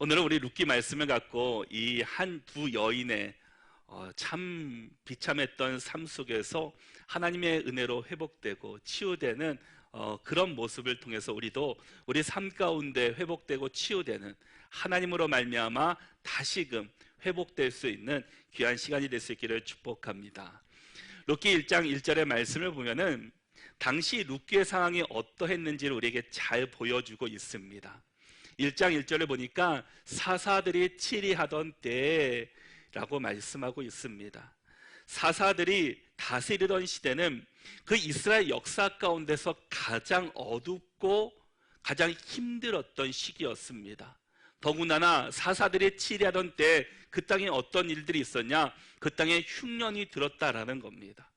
오늘은 우리 룻기 말씀을 갖고 이 두 여인의 참 비참했던 삶 속에서 하나님의 은혜로 회복되고 치유되는 그런 모습을 통해서 우리도 우리 삶 가운데 회복되고 치유되는, 하나님으로 말미암아 다시금 회복될 수 있는 귀한 시간이 될 수 있기를 축복합니다. 룻기 1장 1절의 말씀을 보면은 당시 룻기의 상황이 어떠했는지를 우리에게 잘 보여주고 있습니다. 1장 1절을 보니까 사사들이 치리하던 때라고 말씀하고 있습니다. 사사들이 다스리던 시대는 그 이스라엘 역사 가운데서 가장 어둡고 가장 힘들었던 시기였습니다. 더군다나 사사들이 치리하던 때 그 땅에 어떤 일들이 있었냐? 그 땅에 흉년이 들었다라는 겁니다.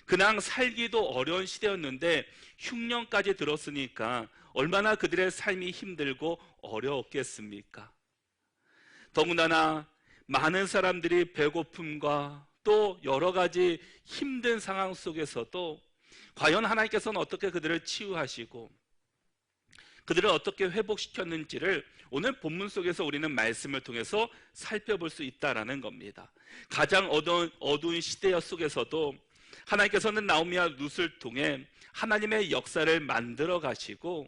그냥 살기도 어려운 시대였는데 흉년까지 들었으니까 얼마나 그들의 삶이 힘들고 어려웠겠습니까? 더군다나 많은 사람들이 배고픔과 또 여러 가지 힘든 상황 속에서도 과연 하나님께서는 어떻게 그들을 치유하시고 그들을 어떻게 회복시켰는지를 오늘 본문 속에서 우리는 말씀을 통해서 살펴볼 수 있다는 겁니다. 가장 어두운 시대 속에서도 하나님께서는 나오미와 룻을 통해 하나님의 역사를 만들어 가시고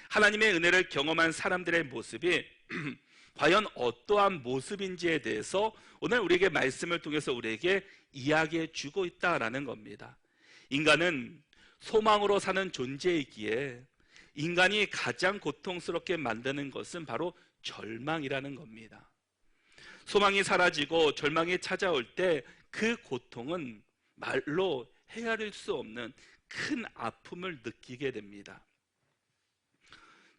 하나님의 은혜를 경험한 사람들의 모습이 과연 어떠한 모습인지에 대해서 오늘 우리에게 말씀을 통해서 우리에게 이야기해 주고 있다라는 겁니다. 인간은 소망으로 사는 존재이기에 인간이 가장 고통스럽게 만드는 것은 바로 절망이라는 겁니다. 소망이 사라지고 절망이 찾아올 때 그 고통은 말로 헤아릴 수 없는 큰 아픔을 느끼게 됩니다.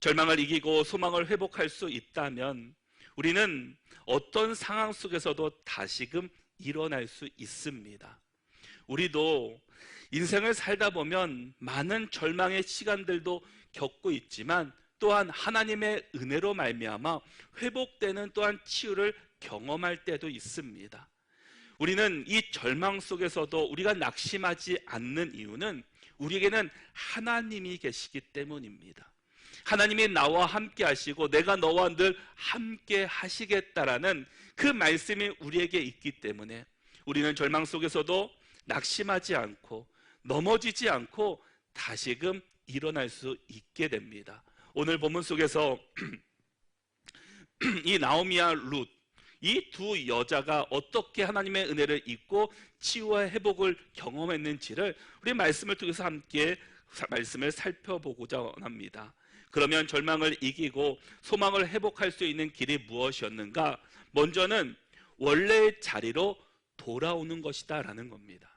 절망을 이기고 소망을 회복할 수 있다면 우리는 어떤 상황 속에서도 다시금 일어날 수 있습니다. 우리도 인생을 살다 보면 많은 절망의 시간들도 겪고 있지만 또한 하나님의 은혜로 말미암아 회복되는 또한 치유를 경험할 때도 있습니다. 우리는 이 절망 속에서도 우리가 낙심하지 않는 이유는 우리에게는 하나님이 계시기 때문입니다. 하나님이 나와 함께 하시고 내가 너와 늘 함께 하시겠다라는 그 말씀이 우리에게 있기 때문에 우리는 절망 속에서도 낙심하지 않고 넘어지지 않고 다시금 일어날 수 있게 됩니다. 오늘 본문 속에서 이 나오미와 룻, 이 두 여자가 어떻게 하나님의 은혜를 입고 치유와 회복을 경험했는지를 우리 말씀을 통해서 함께 말씀을 살펴보고자 합니다. 그러면 절망을 이기고 소망을 회복할 수 있는 길이 무엇이었는가? 먼저는 원래의 자리로 돌아오는 것이다 라는 겁니다.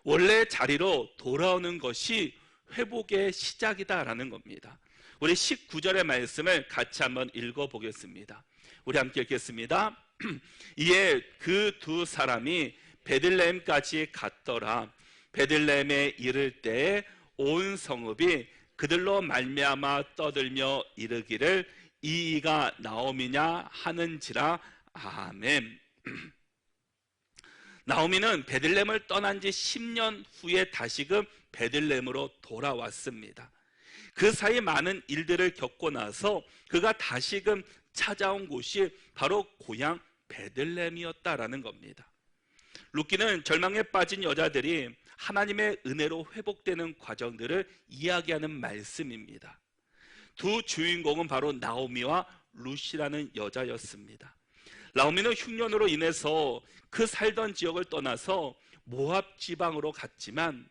원래의 자리로 돌아오는 것이 회복의 시작이다 라는 겁니다. 우리 19절의 말씀을 같이 한번 읽어보겠습니다. 우리 함께 읽겠습니다. 이에 그 두 사람이 베들레헴까지 갔더라. 베들레헴에 이를 때에 온 성읍이 그들로 말미암아 떠들며 이르기를 이가 나오미냐 하는지라. 아멘. 나오미는 베들레헴을 떠난 지 10년 후에 다시금 베들레헴으로 돌아왔습니다. 그 사이 많은 일들을 겪고 나서 그가 다시금 찾아온 곳이 바로 고향 베들레헴이었다라는 겁니다. 룻기는 절망에 빠진 여자들이 하나님의 은혜로 회복되는 과정들을 이야기하는 말씀입니다. 두 주인공은 바로 나오미와 룻이라는 여자였습니다. 나오미는 흉년으로 인해서 그 살던 지역을 떠나서 모압 지방으로 갔지만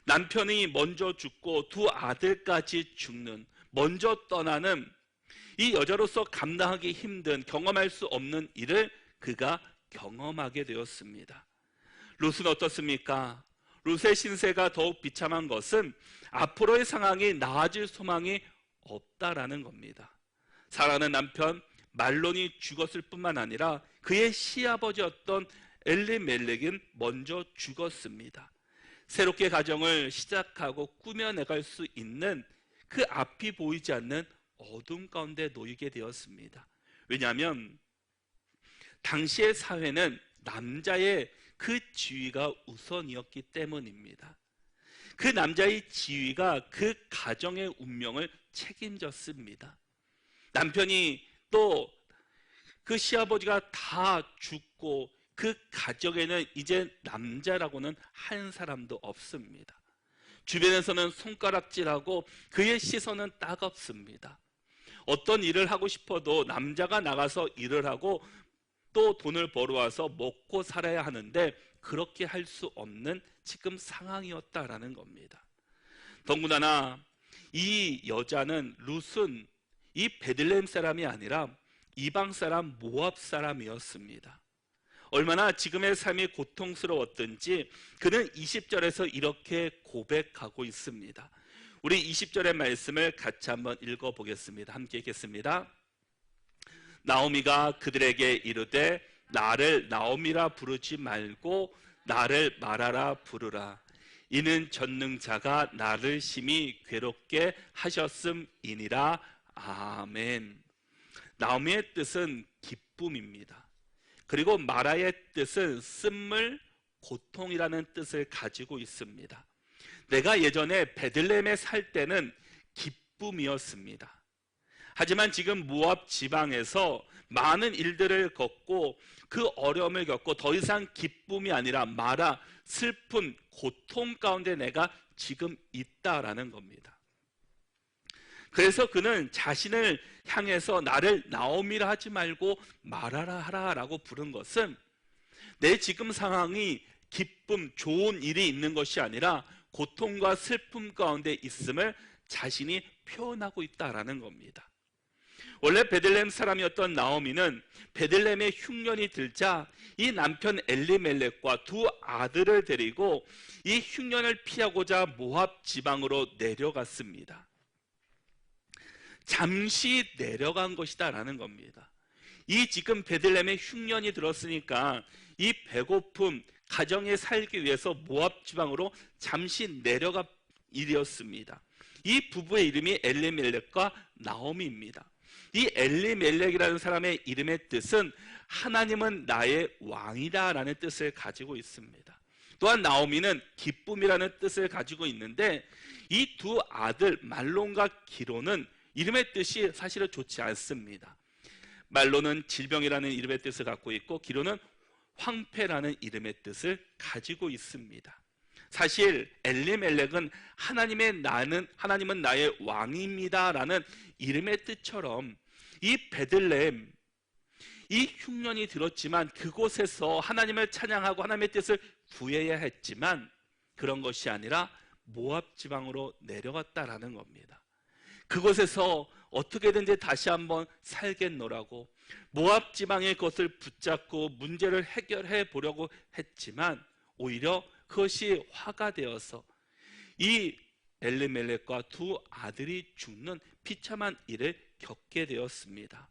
남편이 먼저 죽고 두 아들까지 죽는, 먼저 떠나는 이 여자로서 감당하기 힘든, 경험할 수 없는 일을 그가 경험하게 되었습니다. 룻은 어떻습니까? 룻의 신세가 더욱 비참한 것은 앞으로의 상황이 나아질 소망이 없다라는 겁니다. 사라는 남편 말론이 죽었을 뿐만 아니라 그의 시아버지였던 엘리멜렉은 먼저 죽었습니다. 새롭게 가정을 시작하고 꾸며내갈 수 있는 그 앞이 보이지 않는 어둠 가운데 놓이게 되었습니다. 왜냐하면 당시의 사회는 남자의 그 지위가 우선이었기 때문입니다. 그 남자의 지위가 그 가정의 운명을 책임졌습니다. 남편이 또 그 시아버지가 다 죽고 그 가정에는 이제 남자라고는 한 사람도 없습니다. 주변에서는 손가락질하고 그의 시선은 따갑습니다. 어떤 일을 하고 싶어도 남자가 나가서 일을 하고 또 돈을 벌어와서 먹고 살아야 하는데 그렇게 할 수 없는 지금 상황이었다라는 겁니다. 더군다나 이 여자는 룻은 이 베들레헴 사람이 아니라 이방 사람 모압 사람이었습니다. 얼마나 지금의 삶이 고통스러웠던지 그는 20절에서 이렇게 고백하고 있습니다. 우리 20절의 말씀을 같이 한번 읽어보겠습니다. 함께 읽겠습니다. 나오미가 그들에게 이르되 나를 나오미라 부르지 말고 나를 마라라 부르라. 이는 전능자가 나를 심히 괴롭게 하셨음이니라. 아멘. 나오미의 뜻은 기쁨입니다. 그리고 마라의 뜻은 쓴물, 고통이라는 뜻을 가지고 있습니다. 내가 예전에 베들레헴에 살 때는 기쁨이었습니다. 하지만 지금 모압 지방에서 많은 일들을 겪고 그 어려움을 겪고 더 이상 기쁨이 아니라 마라, 슬픔, 고통 가운데 내가 지금 있다라는 겁니다. 그래서 그는 자신을 향해서 나를 나오미라 하지 말고 마라라 하라라고 부른 것은 내 지금 상황이 기쁨, 좋은 일이 있는 것이 아니라 고통과 슬픔 가운데 있음을 자신이 표현하고 있다라는 겁니다. 원래 베들레헴 사람이었던 나오미는 베들레헴에 흉년이 들자 이 남편 엘리멜렉과 두 아들을 데리고 이 흉년을 피하고자 모압 지방으로 내려갔습니다. 잠시 내려간 것이다라는 겁니다. 이 지금 베들레헴에 흉년이 들었으니까 이 배고픔, 가정에 살기 위해서 모압 지방으로 잠시 내려가 일이었습니다. 이 부부의 이름이 엘리멜렉과 나오미입니다. 이 엘리멜렉이라는 사람의 이름의 뜻은 하나님은 나의 왕이다 라는 뜻을 가지고 있습니다. 또한 나오미는 기쁨이라는 뜻을 가지고 있는데 이 두 아들 말론과 기로는 이름의 뜻이 사실은 좋지 않습니다. 말론은 질병이라는 이름의 뜻을 갖고 있고 기로는 황폐라는 이름의 뜻을 가지고 있습니다. 사실 엘리멜렉은 하나님은 나의 왕입니다라는 이름의 뜻처럼 이 베들레헴 이 흉년이 들었지만 그곳에서 하나님을 찬양하고 하나님의 뜻을 구해야 했지만 그런 것이 아니라 모압 지방으로 내려갔다라는 겁니다. 그곳에서 어떻게든지 다시 한번 살겠노라고 모압 지방의 것을 붙잡고 문제를 해결해 보려고 했지만 오히려 그것이 화가 되어서 이 엘리멜렉과 두 아들이 죽는 비참한 일을 겪게 되었습니다.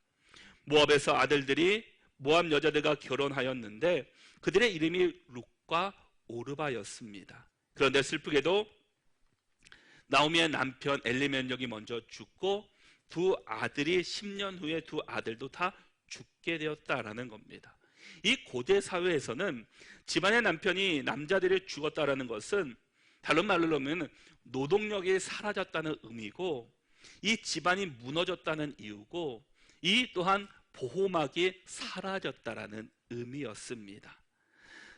모압에서 아들들이 모압 여자들과 결혼하였는데 그들의 이름이 룻과 오르바였습니다. 그런데 슬프게도 나오미의 남편 엘리멜렉이 먼저 죽고 두 아들이 10년 후에 두 아들도 다 죽게 되었다라는 겁니다. 이 고대 사회에서는 집안의 남편이 남자들이 죽었다라는 것은 다른 말로 하면 노동력이 사라졌다는 의미고 이 집안이 무너졌다는 이유고 이 또한 보호막이 사라졌다라는 의미였습니다.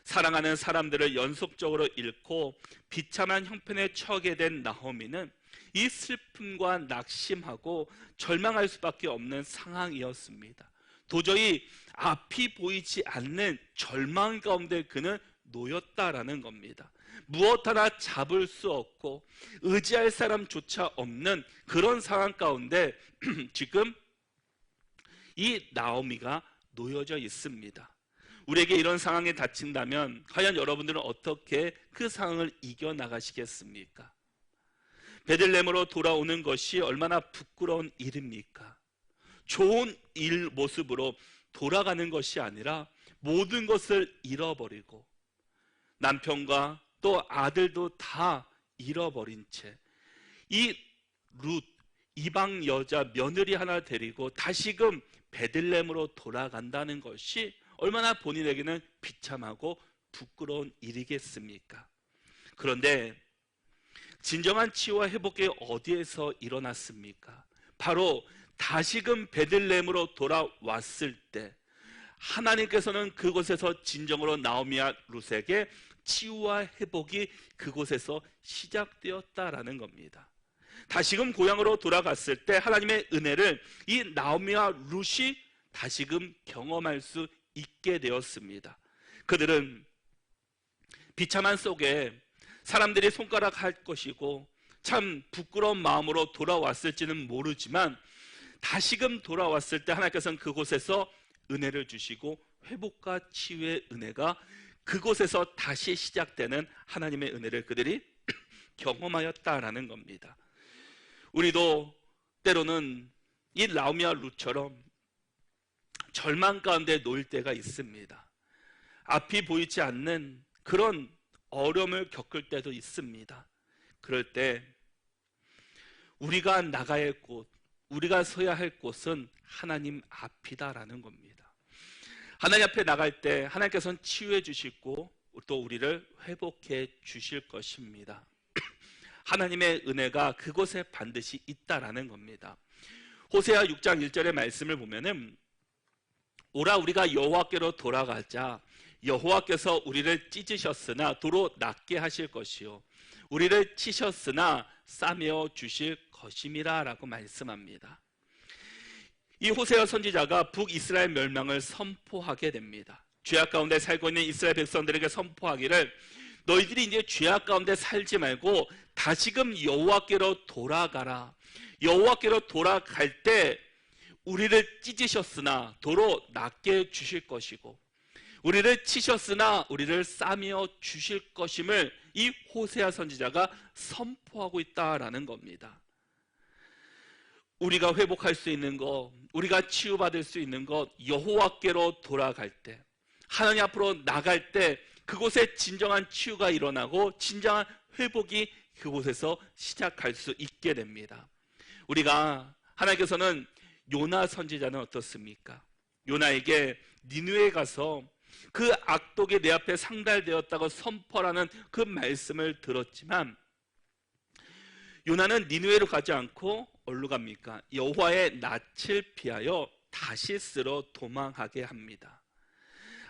사랑하는 사람들을 연속적으로 잃고 비참한 형편에 처하게 된 나오미는 이 슬픔과 낙심하고 절망할 수밖에 없는 상황이었습니다. 도저히 앞이 보이지 않는 절망 가운데 그는 놓였다라는 겁니다. 무엇 하나 잡을 수 없고 의지할 사람조차 없는 그런 상황 가운데 지금 이 나오미가 놓여져 있습니다. 우리에게 이런 상황에 닥친다면 과연 여러분들은 어떻게 그 상황을 이겨나가시겠습니까? 베들레헴으로 돌아오는 것이 얼마나 부끄러운 일입니까? 좋은 일 모습으로 돌아가는 것이 아니라 모든 것을 잃어버리고 남편과 또 아들도 다 잃어버린 채 이 룻 이방 여자 며느리 하나 데리고 다시금 베들레헴으로 돌아간다는 것이 얼마나 본인에게는 비참하고 부끄러운 일이겠습니까? 그런데 진정한 치유와 회복이 어디에서 일어났습니까? 바로 다시금 베들레헴으로 돌아왔을 때 하나님께서는 그곳에서 진정으로 나오미와 룻에게 치유와 회복이 그곳에서 시작되었다라는 겁니다. 다시금 고향으로 돌아갔을 때 하나님의 은혜를 이 나오미와 룻이 다시금 경험할 수 있게 되었습니다. 그들은 비참한 속에 사람들이 손가락할 것이고 참 부끄러운 마음으로 돌아왔을지는 모르지만 다시금 돌아왔을 때 하나님께서는 그곳에서 은혜를 주시고 회복과 치유의 은혜가 그곳에서 다시 시작되는 하나님의 은혜를 그들이 경험하였다라는 겁니다. 우리도 때로는 이 나오미와 룻처럼 절망 가운데 놓일 때가 있습니다. 앞이 보이지 않는 그런 어려움을 겪을 때도 있습니다. 그럴 때 우리가 나가야 할 곳, 우리가 서야 할 곳은 하나님 앞이다라는 겁니다. 하나님 앞에 나갈 때 하나님께서는 치유해 주시고 또 우리를 회복해 주실 것입니다. 하나님의 은혜가 그곳에 반드시 있다라는 겁니다. 호세아 6장 1절의 말씀을 보면은 오라 우리가 여호와께로 돌아가자. 여호와께서 우리를 찢으셨으나 도로 낫게 하실 것이요 우리를 치셨으나 싸매어 주실 것임이라 라고 말씀합니다. 이 호세아 선지자가 북이스라엘 멸망을 선포하게 됩니다. 죄악 가운데 살고 있는 이스라엘 백성들에게 선포하기를 너희들이 이제 죄악 가운데 살지 말고 다시금 여호와께로 돌아가라. 여호와께로 돌아갈 때 우리를 찢으셨으나 도로 낫게 주실 것이고 우리를 치셨으나 우리를 싸매어 주실 것임을 이 호세아 선지자가 선포하고 있다라는 겁니다. 우리가 회복할 수 있는 것, 우리가 치유받을 수 있는 것, 여호와께로 돌아갈 때, 하나님 앞으로 나갈 때 그곳에 진정한 치유가 일어나고 진정한 회복이 그곳에서 시작할 수 있게 됩니다. 우리가 하나님께서는 요나 선지자는 어떻습니까? 요나에게 니느웨에 가서 그 악독이 내 앞에 상달되었다고 선포라는 그 말씀을 들었지만 요나는 니느웨로 가지 않고 어디로 갑니까? 여호와의 낯을 피하여 다시스로 도망하게 합니다.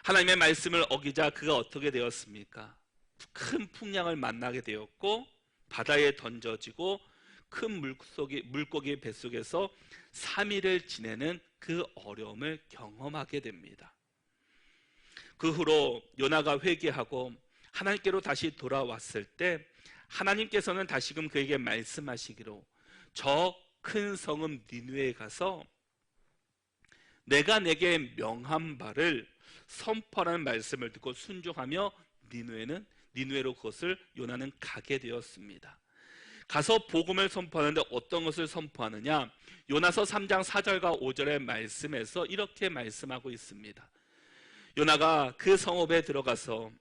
하나님의 말씀을 어기자 그가 어떻게 되었습니까? 큰 풍랑을 만나게 되었고 바다에 던져지고 큰 물고기 뱃속에서 3일을 지내는 그 어려움을 경험하게 됩니다. 그 후로 요나가 회개하고 하나님께로 다시 돌아왔을 때 하나님께서는 다시금 그에게 말씀하시기로 저 큰 성읍 니느웨에 가서 내가 내게 명한 바를 선포하라는 말씀을 듣고 순종하며 니느웨로 그것을 요나는 가게 되었습니다. 가서 복음을 선포하는데 어떤 것을 선포하느냐? 요나서 3장 4절과 5절의 말씀에서 이렇게 말씀하고 있습니다. 요나가 그 성읍에 들어가서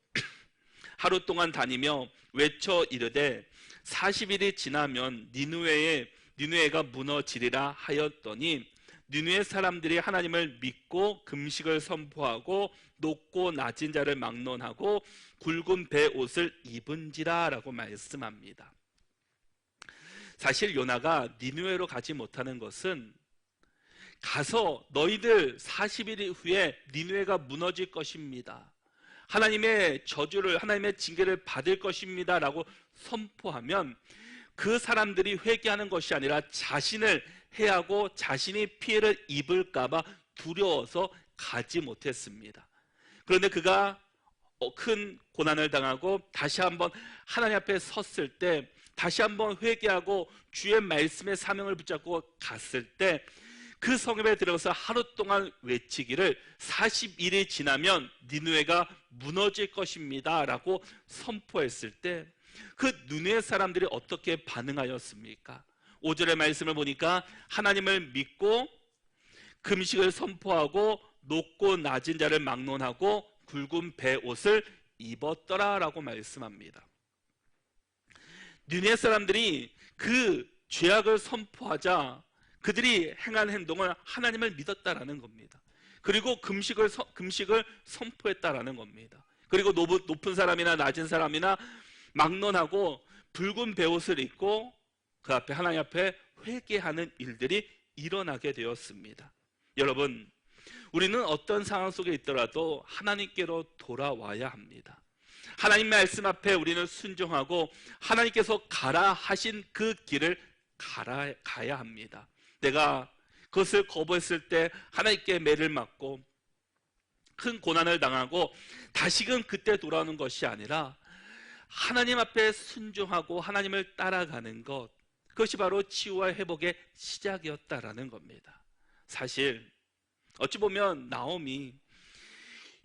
하루 동안 다니며 외쳐 이르되 40일이 지나면 니느웨가 무너지리라 하였더니 니느웨 사람들이 하나님을 믿고 금식을 선포하고 높고 낮은 자를 막론하고 굵은 배 옷을 입은지라 라고 말씀합니다. 사실 요나가 니느웨로 가지 못하는 것은 가서 너희들 40일 후에 니느웨가 무너질 것입니다. 하나님의 저주를 하나님의 징계를 받을 것입니다 라고 선포하면 그 사람들이 회개하는 것이 아니라 자신을 해하고 자신이 피해를 입을까 봐 두려워서 가지 못했습니다. 그런데 그가 큰 고난을 당하고 다시 한번 하나님 앞에 섰을 때 다시 한번 회개하고 주의 말씀의 사명을 붙잡고 갔을 때 그 성읍에 들어가서 하루 동안 외치기를 40일이 지나면 니느웨가 무너질 것입니다 라고 선포했을 때 그 니느웨 사람들이 어떻게 반응하였습니까? 5절의 말씀을 보니까 하나님을 믿고 금식을 선포하고 높고 낮은 자를 막론하고 굵은 배 옷을 입었더라 라고 말씀합니다. 니느웨 사람들이 그 죄악을 선포하자 그들이 행한 행동은 하나님을 믿었다라는 겁니다. 그리고 금식을 선포했다라는 겁니다. 그리고 높은 사람이나 낮은 사람이나 막론하고 붉은 베옷을 입고 그 앞에 하나님 앞에 회개하는 일들이 일어나게 되었습니다. 여러분, 우리는 어떤 상황 속에 있더라도 하나님께로 돌아와야 합니다. 하나님 말씀 앞에 우리는 순종하고 하나님께서 가라 하신 그 길을 가야 합니다. 내가 그것을 거부했을 때 하나님께 매를 맞고 큰 고난을 당하고 다시금 그때 돌아오는 것이 아니라 하나님 앞에 순종하고 하나님을 따라가는 것, 그것이 바로 치유와 회복의 시작이었다라는 겁니다. 사실 어찌 보면 나오미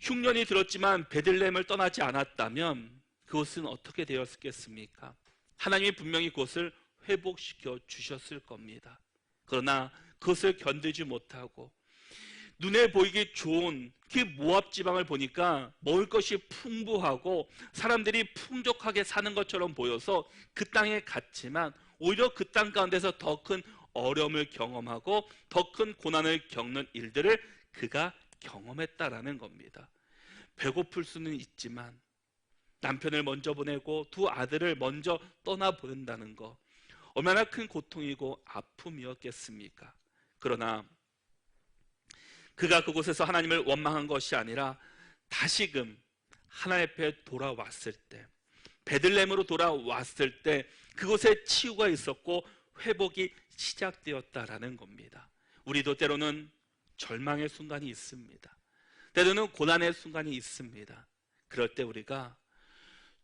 흉년이 들었지만 베들레헴을 떠나지 않았다면 그것은 어떻게 되었겠습니까? 하나님이 분명히 그것을 회복시켜 주셨을 겁니다. 그러나 그것을 견디지 못하고 눈에 보이기 좋은 그 모압 지방을 보니까 먹을 것이 풍부하고 사람들이 풍족하게 사는 것처럼 보여서 그 땅에 갔지만 오히려 그 땅 가운데서 더 큰 어려움을 경험하고 더 큰 고난을 겪는 일들을 그가 경험했다라는 겁니다. 배고플 수는 있지만 남편을 먼저 보내고 두 아들을 먼저 떠나보낸다는 것, 얼마나 큰 고통이고 아픔이었겠습니까? 그러나 그가 그곳에서 하나님을 원망한 것이 아니라 다시금 하나님 앞에 돌아왔을 때, 베들레헴으로 돌아왔을 때 그곳에 치유가 있었고 회복이 시작되었다라는 겁니다. 우리도 때로는 절망의 순간이 있습니다. 때로는 고난의 순간이 있습니다. 그럴 때 우리가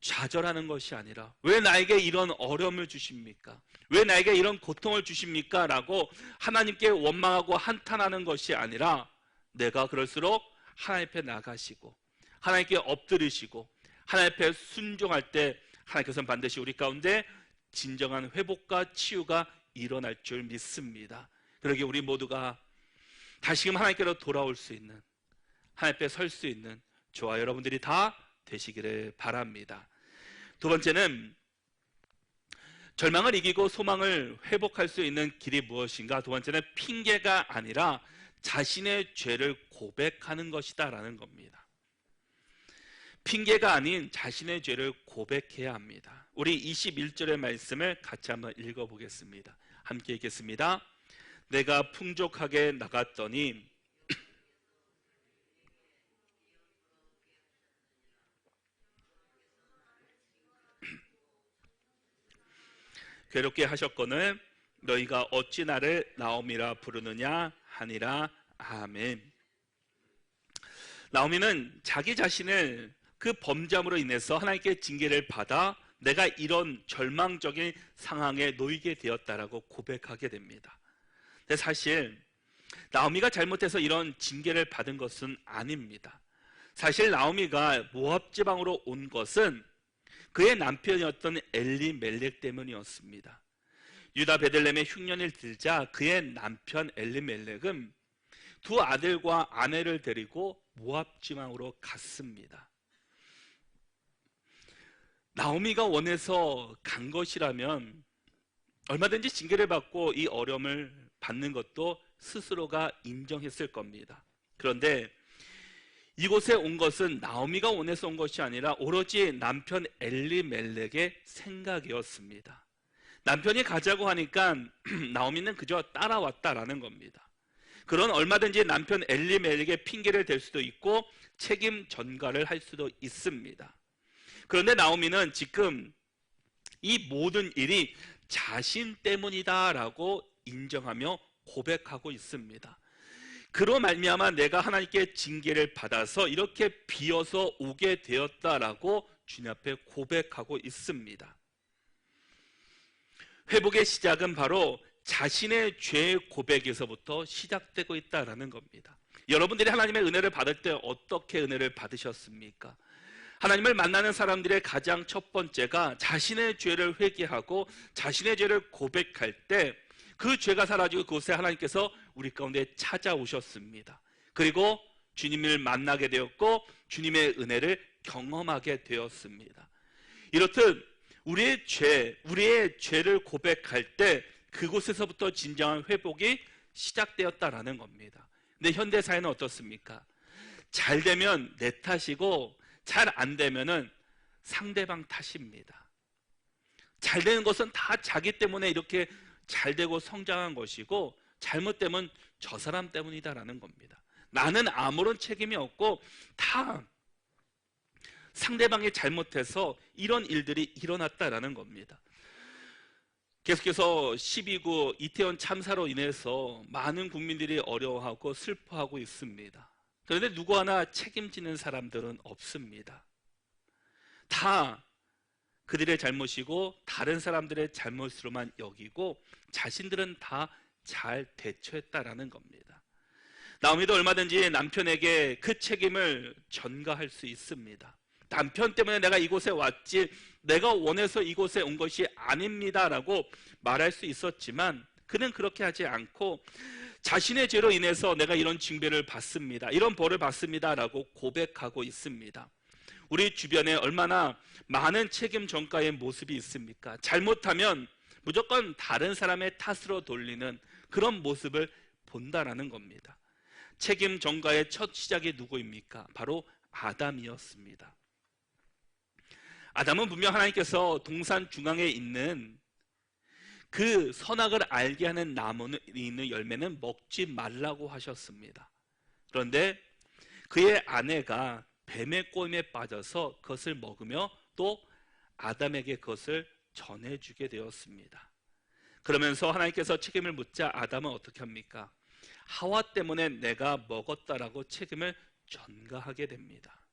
좌절하는 것이 아니라 왜 나에게 이런 어려움을 주십니까? 왜 나에게 이런 고통을 주십니까? 라고 하나님께 원망하고 한탄하는 것이 아니라 내가 그럴수록 하나님 앞에 나가시고 하나님께 엎드리시고 하나님 앞에 순종할 때 하나님께서는 반드시 우리 가운데 진정한 회복과 치유가 일어날 줄 믿습니다. 그러기에 우리 모두가 다시금 하나님께로 돌아올 수 있는, 하나님 앞에 설 수 있는 저와 여러분들이 다 되시기를 바랍니다. 두 번째는 절망을 이기고 소망을 회복할 수 있는 길이 무엇인가? 두 번째는 핑계가 아니라 자신의 죄를 고백하는 것이다 라는 겁니다. 핑계가 아닌 자신의 죄를 고백해야 합니다. 우리 21절의 말씀을 같이 한번 읽어보겠습니다. 함께 읽겠습니다. 내가 풍족하게 나갔더니 괴롭게 하셨거늘 너희가 어찌 나를 나오미라 부르느냐 하니라. 아멘. 나오미는 자기 자신을 그 범죄함으로 인해서 하나님께 징계를 받아 내가 이런 절망적인 상황에 놓이게 되었다라고 고백하게 됩니다. 근데 사실 나오미가 잘못해서 이런 징계를 받은 것은 아닙니다. 사실 나오미가 모압 지방으로 온 것은 그의 남편이었던 엘리멜렉 때문이었습니다. 유다 베들레헴에 흉년을 들자 그의 남편 엘리멜렉은 두 아들과 아내를 데리고 모압 지방으로 갔습니다. 나오미가 원해서 간 것이라면 얼마든지 징계를 받고 이 어려움을 받는 것도 스스로가 인정했을 겁니다. 그런데 이곳에 온 것은 나오미가 원해서 온 것이 아니라 오로지 남편 엘리멜렉의 생각이었습니다. 남편이 가자고 하니까 나오미는 그저 따라왔다라는 겁니다. 그런 얼마든지 남편 엘리멜렉의 핑계를 댈 수도 있고 책임 전가를 할 수도 있습니다. 그런데 나오미는 지금 이 모든 일이 자신 때문이다라고 인정하며 고백하고 있습니다. 그로 말미암아 내가 하나님께 징계를 받아서 이렇게 비어서 오게 되었다라고 주님 앞에 고백하고 있습니다. 회복의 시작은 바로 자신의 죄의 고백에서부터 시작되고 있다라는 겁니다. 여러분들이 하나님의 은혜를 받을 때 어떻게 은혜를 받으셨습니까? 하나님을 만나는 사람들의 가장 첫 번째가 자신의 죄를 회개하고 자신의 죄를 고백할 때 그 죄가 사라지고 그곳에 하나님께서 우리 가운데 찾아오셨습니다. 그리고 주님을 만나게 되었고 주님의 은혜를 경험하게 되었습니다. 이렇듯 우리의 죄를 고백할 때 그곳에서부터 진정한 회복이 시작되었다라는 겁니다. 근데 현대사회는 어떻습니까? 잘 되면 내 탓이고 잘 안 되면은 상대방 탓입니다. 잘 되는 것은 다 자기 때문에 이렇게 잘 되고 성장한 것이고 잘못되면 저 사람 때문이다라는 겁니다. 나는 아무런 책임이 없고 다 상대방이 잘못해서 이런 일들이 일어났다라는 겁니다. 계속해서 12구 이태원 참사로 인해서 많은 국민들이 어려워하고 슬퍼하고 있습니다. 그런데 누구 하나 책임지는 사람들은 없습니다. 다 그들의 잘못이고 다른 사람들의 잘못으로만 여기고 자신들은 다 잘 대처했다라는 겁니다. 나오미도 얼마든지 남편에게 그 책임을 전가할 수 있습니다. 남편 때문에 내가 이곳에 왔지 내가 원해서 이곳에 온 것이 아닙니다 라고 말할 수 있었지만 그는 그렇게 하지 않고 자신의 죄로 인해서 내가 이런 징배를 받습니다, 이런 벌을 받습니다 라고 고백하고 있습니다. 우리 주변에 얼마나 많은 책임 전가의 모습이 있습니까? 잘못하면 무조건 다른 사람의 탓으로 돌리는 그런 모습을 본다라는 겁니다. 책임 전가의 첫 시작이 누구입니까? 바로 아담이었습니다. 아담은 분명 하나님께서 동산 중앙에 있는 그 선악을 알게 하는 나무에 있는 열매는 먹지 말라고 하셨습니다. 그런데 그의 아내가 뱀의 꼬임에 빠져서 그것을 먹으며 또 아담에게 그것을 전해주게 되었습니다. 그러면서 하나님께서 책임을 묻자 아담은 어떻게 합니까? 하와 때문에 내가 먹었다라고 책임을 전가하게 됩니다.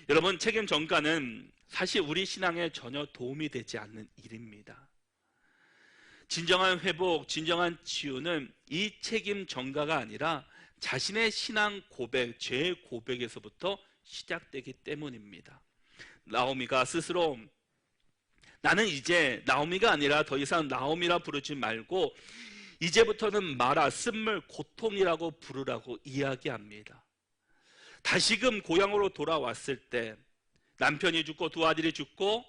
여러분, 책임 전가는 사실 우리 신앙에 전혀 도움이 되지 않는 일입니다. 진정한 회복, 진정한 치유는 이 책임 전가가 아니라 자신의 신앙 고백, 죄의 고백에서부터 시작되기 때문입니다. 나오미가 스스로 나는 이제 나오미가 아니라 더 이상 나오미라 부르지 말고 이제부터는 마라, 쓴물, 고통이라고 부르라고 이야기합니다. 다시금 고향으로 돌아왔을 때 남편이 죽고 두 아들이 죽고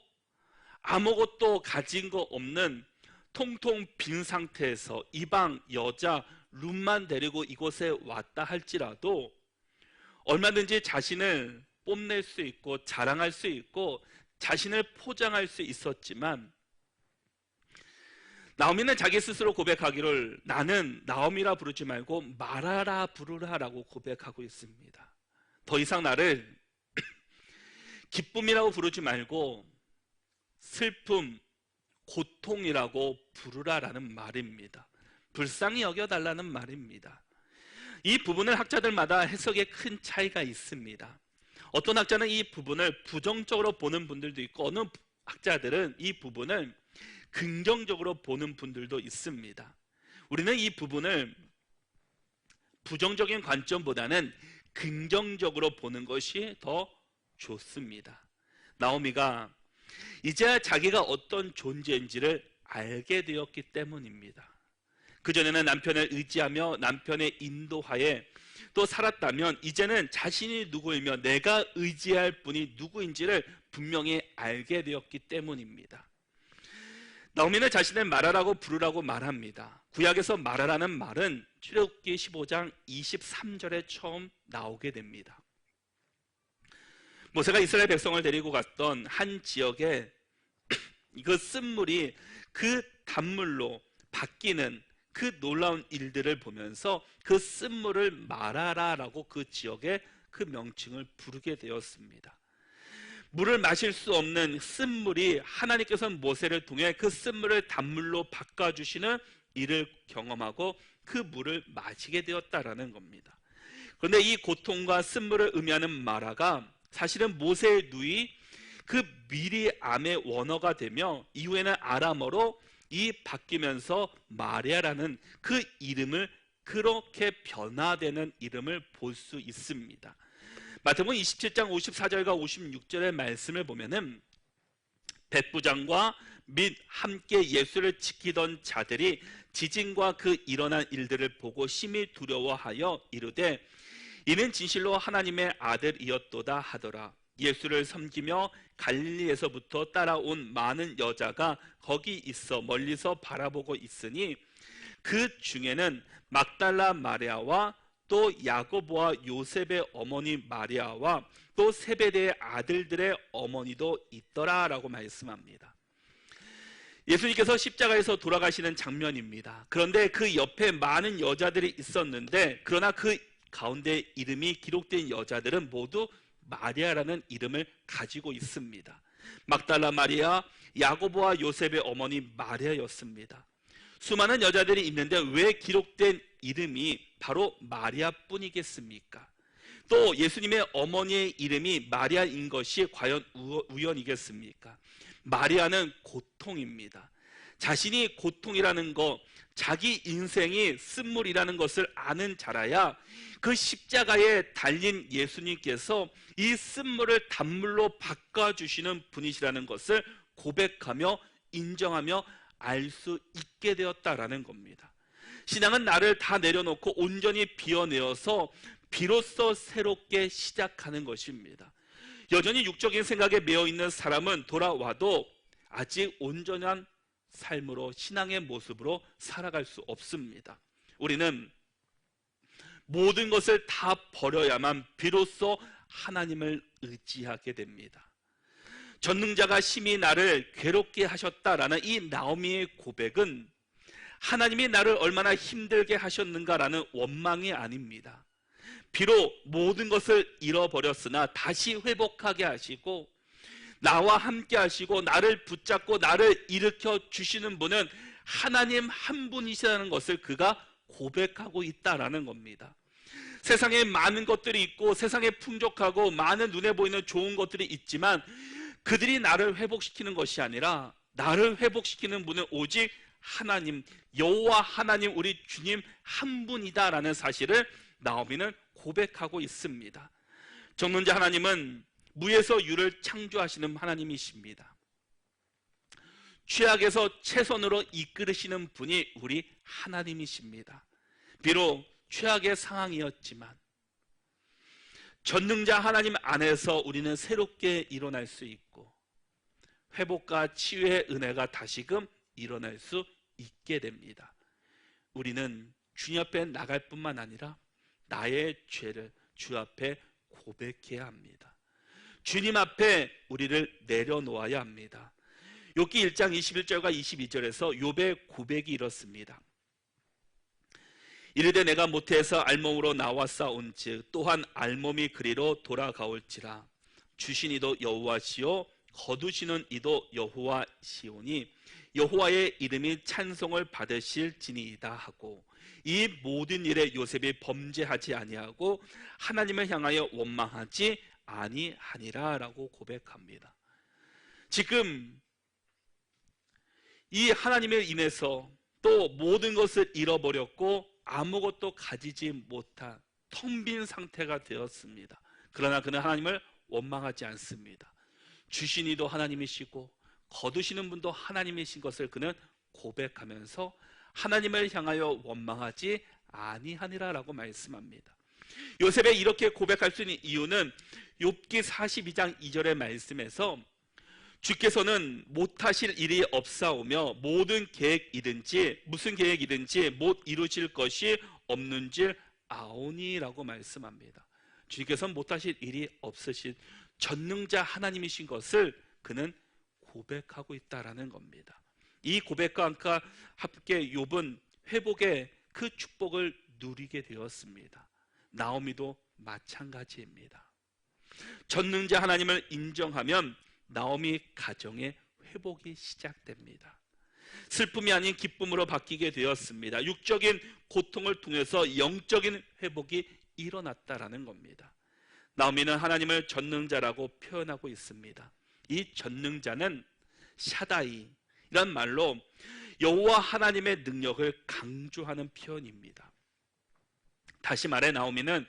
아무것도 가진 거 없는 통통 빈 상태에서 이방 여자 룻만 데리고 이곳에 왔다 할지라도 얼마든지 자신을 뽐낼 수 있고 자랑할 수 있고 자신을 포장할 수 있었지만 나오미는 자기 스스로 고백하기를 나는 나오미라 부르지 말고 마라라 부르라 라고 고백하고 있습니다. 더 이상 나를 기쁨이라고 부르지 말고 슬픔, 고통이라고 부르라라는 말입니다. 불쌍히 여겨달라는 말입니다. 이 부분을 학자들마다 해석에 큰 차이가 있습니다. 어떤 학자는 이 부분을 부정적으로 보는 분들도 있고 어느 학자들은 이 부분을 긍정적으로 보는 분들도 있습니다. 우리는 이 부분을 부정적인 관점보다는 긍정적으로 보는 것이 더 좋습니다. 나오미가 이제야 자기가 어떤 존재인지를 알게 되었기 때문입니다. 그전에는 남편을 의지하며 남편의 인도하에 또 살았다면 이제는 자신이 누구이며 내가 의지할 분이 누구인지를 분명히 알게 되었기 때문입니다. 나오미는 자신을 마라라고 부르라고 말합니다. 구약에서 마라라는 말은 출애굽기 15장 23절에 처음 나오게 됩니다. 모세가 이스라엘 백성을 데리고 갔던 한 지역에 그 쓴물이 그 단물로 바뀌는 그 놀라운 일들을 보면서 그 쓴물을 마라라라고 그 지역의 그 명칭을 부르게 되었습니다. 물을 마실 수 없는 쓴물이 하나님께서는 모세를 통해 그 쓴물을 단물로 바꿔주시는 일을 경험하고 그 물을 마시게 되었다라는 겁니다. 그런데 이 고통과 쓴물을 의미하는 마라가 사실은 모세의 누이 그 미리암의 원어가 되며 이후에는 아람어로 이 바뀌면서 마리아라는 그 이름을 그렇게 변화되는 이름을 볼 수 있습니다. 마태복음 27장 54절과 56절의 말씀을 보면은 백부장과 및 함께 예수를 지키던 자들이 지진과 그 일어난 일들을 보고 심히 두려워하여 이르되 이는 진실로 하나님의 아들이었도다 하더라. 예수를 섬기며 갈릴리에서부터 따라온 많은 여자가 거기 있어 멀리서 바라보고 있으니 그 중에는 막달라 마리아와 또 야고보와 요셉의 어머니 마리아와 또 세베대의 아들들의 어머니도 있더라 라고 말씀합니다. 예수님께서 십자가에서 돌아가시는 장면입니다. 그런데 그 옆에 많은 여자들이 있었는데, 그러나 그 가운데 이름이 기록된 여자들은 모두 마리아라는 이름을 가지고 있습니다. 막달라 마리아, 야고보와 요셉의 어머니 마리아였습니다. 수많은 여자들이 있는데 왜 기록된 이름이 바로 마리아뿐이겠습니까? 또 예수님의 어머니의 이름이 마리아인 것이 과연 우연이겠습니까? 마리아는 고통입니다. 자신이 고통이라는 것, 자기 인생이 쓴물이라는 것을 아는 자라야 그 십자가에 달린 예수님께서 이 쓴물을 단물로 바꿔주시는 분이시라는 것을 고백하며 인정하며 알 수 있게 되었다라는 겁니다. 신앙은 나를 다 내려놓고 온전히 비워내어서 비로소 새롭게 시작하는 것입니다. 여전히 육적인 생각에 매여 있는 사람은 돌아와도 아직 온전한 삶으로, 신앙의 모습으로 살아갈 수 없습니다. 우리는 모든 것을 다 버려야만 비로소 하나님을 의지하게 됩니다. 전능자가 심히 나를 괴롭게 하셨다라는 이 나오미의 고백은 하나님이 나를 얼마나 힘들게 하셨는가라는 원망이 아닙니다. 비록 모든 것을 잃어버렸으나 다시 회복하게 하시고 나와 함께 하시고 나를 붙잡고 나를 일으켜 주시는 분은 하나님 한 분이시라는 것을 그가 고백하고 있다라는 겁니다. 세상에 많은 것들이 있고 세상에 풍족하고 많은 눈에 보이는 좋은 것들이 있지만 그들이 나를 회복시키는 것이 아니라 나를 회복시키는 분은 오직 하나님, 여호와 하나님, 우리 주님 한 분이다라는 사실을 나오미는 고백하고 있습니다. 정론자 하나님은 무에서 유를 창조하시는 하나님이십니다. 최악에서 최선으로 이끌으시는 분이 우리 하나님이십니다. 비록 최악의 상황이었지만 전능자 하나님 안에서 우리는 새롭게 일어날 수 있고 회복과 치유의 은혜가 다시금 일어날 수 있게 됩니다. 우리는 주님 앞에 나갈 뿐만 아니라 나의 죄를 주 앞에 고백해야 합니다. 주님 앞에 우리를 내려놓아야 합니다. 욥기 1장 21절과 22절에서 욥의 고백이 이렇습니다. 이르되 내가 모태에서 알몸으로 나왔사온즉 또한 알몸이 그리로 돌아가올지라. 주신 이도 여호와시요 거두시는 이도 여호와시오니 여호와의 이름이 찬송을 받으실지니이다 하고 이 모든 일에 요셉이 범죄하지 아니하고 하나님을 향하여 원망하지 아니하니라 라고 고백합니다. 지금 이 하나님에 인해서 또 모든 것을 잃어버렸고 아무것도 가지지 못한 텅 빈 상태가 되었습니다. 그러나 그는 하나님을 원망하지 않습니다. 주신 이도 하나님이시고 거두시는 분도 하나님이신 것을 그는 고백하면서 하나님을 향하여 원망하지 아니하니라 라고 말씀합니다. 요셉이 이렇게 고백할 수 있는 이유는 욥기 42장 2절의 말씀에서 주께서는 못하실 일이 없사오며 모든 계획이든지 무슨 계획이든지 못 이루실 것이 없는 줄 아오니라고 말씀합니다. 주께서는 못하실 일이 없으신 전능자 하나님이신 것을 그는 고백하고 있다라는 겁니다. 이 고백과 함께 욥은 회복의 그 축복을 누리게 되었습니다. 나오미도 마찬가지입니다. 전능자 하나님을 인정하면 나오미 가정의 회복이 시작됩니다. 슬픔이 아닌 기쁨으로 바뀌게 되었습니다. 육적인 고통을 통해서 영적인 회복이 일어났다라는 겁니다. 나오미는 하나님을 전능자라고 표현하고 있습니다. 이 전능자는 샤다이 이란 말로 여호와 하나님의 능력을 강조하는 표현입니다. 다시 말해 나오미는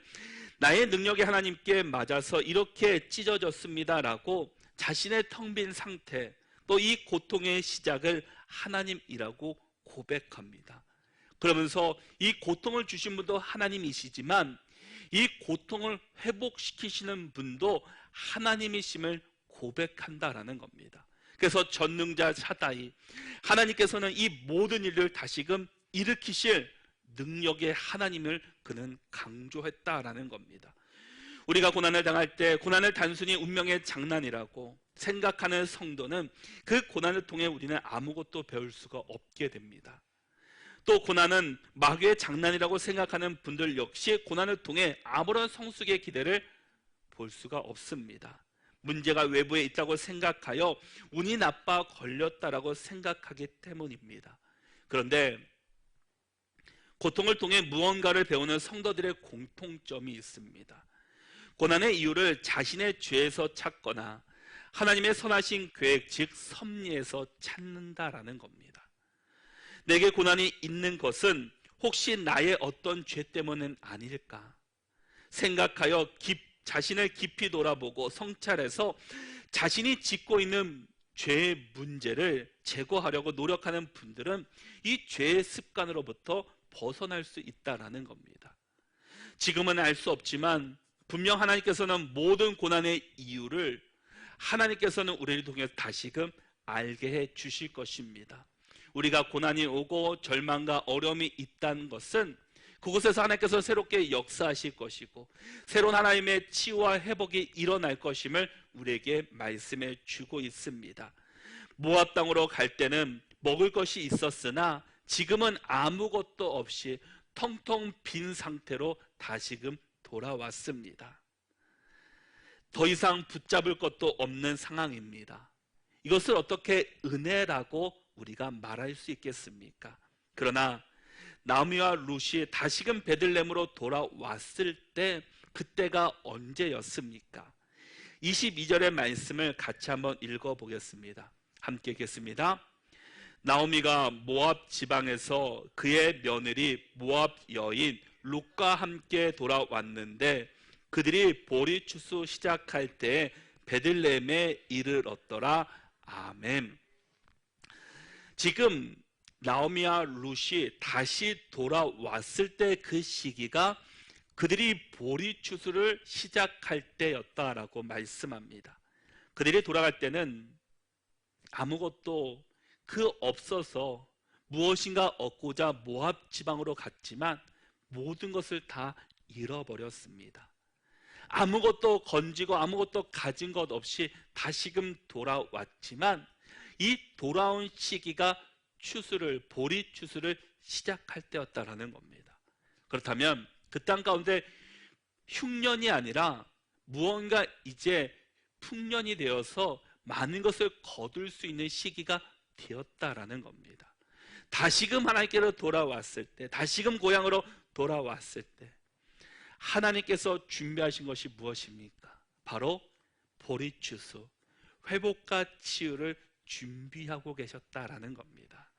나의 능력이 하나님께 맞아서 이렇게 찢어졌습니다라고 자신의 텅 빈 상태 또 이 고통의 시작을 하나님이라고 고백합니다. 그러면서 이 고통을 주신 분도 하나님이시지만 이 고통을 회복시키시는 분도 하나님이심을 고백한다라는 겁니다. 그래서 전능자 샤다이 하나님께서는 이 모든 일을 다시금 일으키실 능력의 하나님을 그는 강조했다라는 겁니다. 우리가 고난을 당할 때 고난을 단순히 운명의 장난이라고 생각하는 성도는 그 고난을 통해 우리는 아무것도 배울 수가 없게 됩니다. 또 고난은 마귀의 장난이라고 생각하는 분들 역시 고난을 통해 아무런 성숙의 기대를 볼 수가 없습니다. 문제가 외부에 있다고 생각하여 운이 나빠 걸렸다라고 생각하기 때문입니다. 그런데 고통을 통해 무언가를 배우는 성도들의 공통점이 있습니다. 고난의 이유를 자신의 죄에서 찾거나 하나님의 선하신 계획, 즉 섭리에서 찾는다라는 겁니다. 내게 고난이 있는 것은 혹시 나의 어떤 죄 때문은 아닐까 생각하여 자신을 깊이 돌아보고 성찰해서 자신이 짓고 있는 죄의 문제를 제거하려고 노력하는 분들은 이 죄의 습관으로부터 벗어날 수 있다는 겁니다. 지금은 알 수 없지만 분명 하나님께서는 모든 고난의 이유를 하나님께서는 우리를 통해 다시금 알게 해 주실 것입니다. 우리가 고난이 오고 절망과 어려움이 있다는 것은 그곳에서 하나님께서 새롭게 역사하실 것이고 새로운 하나님의 치유와 회복이 일어날 것임을 우리에게 말씀해 주고 있습니다. 모압 땅으로 갈 때는 먹을 것이 있었으나 지금은 아무것도 없이 텅텅 빈 상태로 다시금 돌아왔습니다. 더 이상 붙잡을 것도 없는 상황입니다. 이것을 어떻게 은혜라고 우리가 말할 수 있겠습니까? 그러나 나오미와 룻이 다시금 베들레헴으로 돌아왔을 때 그때가 언제였습니까? 22절의 말씀을 같이 한번 읽어보겠습니다. 함께 읽겠습니다. 나오미가 모압 지방에서 그의 며느리 모압 여인 룻과 함께 돌아왔는데 그들이 보리 추수 시작할 때 베들레헴에 이르렀더라. 아멘. 지금 나오미와 룻이 다시 돌아왔을 때 그 시기가 그들이 보리 추수를 시작할 때였다라고 말씀합니다. 그들이 돌아갈 때는 아무것도 없어서 무엇인가 얻고자 모압 지방으로 갔지만 모든 것을 다 잃어버렸습니다. 아무것도 건지고 아무것도 가진 것 없이 다시금 돌아왔지만 이 돌아온 시기가 보리 추수를 시작할 때였다라는 겁니다. 그렇다면 그 땅 가운데 흉년이 아니라 무언가 이제 풍년이 되어서 많은 것을 거둘 수 있는 시기가 되었다라는 겁니다. 다시금 하나님께로 돌아왔을 때, 다시금 고향으로 돌아왔을 때 하나님께서 준비하신 것이 무엇입니까? 바로 보리추수, 회복과 치유를 준비하고 계셨다라는 겁니다.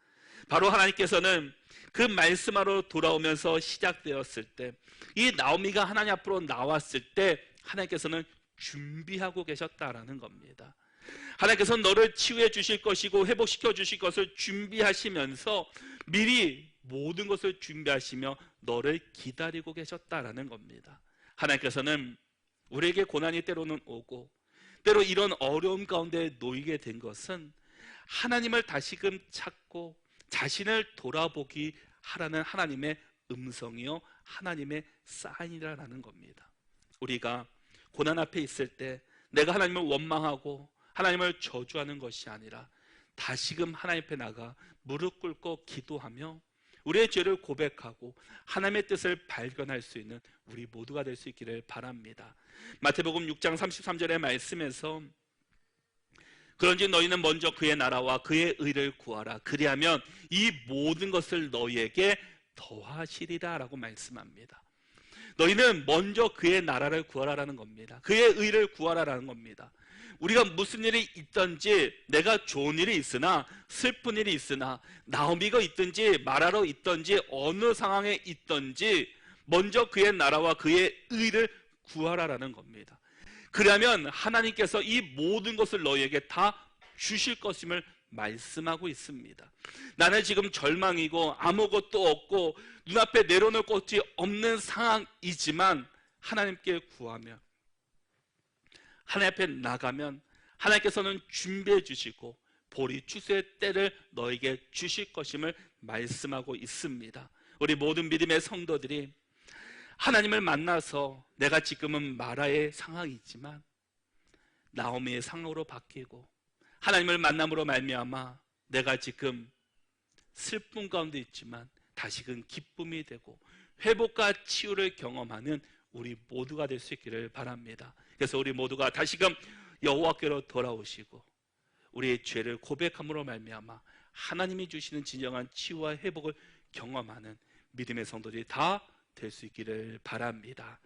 바로 하나님께서는 그 말씀하러 돌아오면서 시작되었을 때, 이 나오미가 하나님 앞으로 나왔을 때 하나님께서는 준비하고 계셨다라는 겁니다. 하나님께서는 너를 치유해 주실 것이고 회복시켜 주실 것을 준비하시면서 미리 모든 것을 준비하시며 너를 기다리고 계셨다라는 겁니다. 하나님께서는 우리에게 고난이 때로는 오고 때로 이런 어려움 가운데 놓이게 된 것은 하나님을 다시금 찾고 자신을 돌아보기 하라는 하나님의 음성이요 하나님의 사인이라는 겁니다. 우리가 고난 앞에 있을 때 내가 하나님을 원망하고 하나님을 저주하는 것이 아니라 다시금 하나님 앞에 나가 무릎 꿇고 기도하며 우리의 죄를 고백하고 하나님의 뜻을 발견할 수 있는 우리 모두가 될 수 있기를 바랍니다. 마태복음 6장 33절의 말씀에서 그런지 너희는 먼저 그의 나라와 그의 의를 구하라. 그리하면 이 모든 것을 너희에게 더하시리라 라고 말씀합니다. 너희는 먼저 그의 나라를 구하라라는 겁니다. 그의 의를 구하라라는 겁니다. 우리가 무슨 일이 있든지, 내가 좋은 일이 있으나 슬픈 일이 있으나 나오미가 있든지 말하러 있든지 어느 상황에 있든지 먼저 그의 나라와 그의 의를 구하라라는 겁니다. 그러면 하나님께서 이 모든 것을 너희에게 다 주실 것임을 말씀하고 있습니다. 나는 지금 절망이고 아무것도 없고 눈앞에 내려놓을 것이 없는 상황이지만 하나님께 구하면, 하나님 앞에 나가면 하나님께서는 준비해 주시고 보리 추수의 때를 너에게 주실 것임을 말씀하고 있습니다. 우리 모든 믿음의 성도들이 하나님을 만나서 내가 지금은 마라의 상황이지만 나오미의 상황으로 바뀌고, 하나님을 만남으로 말미암아 내가 지금 슬픔 가운데 있지만 다시금 기쁨이 되고 회복과 치유를 경험하는 우리 모두가 될 수 있기를 바랍니다. 그래서 우리 모두가 다시금 여호와께로 돌아오시고 우리의 죄를 고백함으로 말미암아 하나님이 주시는 진정한 치유와 회복을 경험하는 믿음의 성도들이 다 될 수 있기를 바랍니다.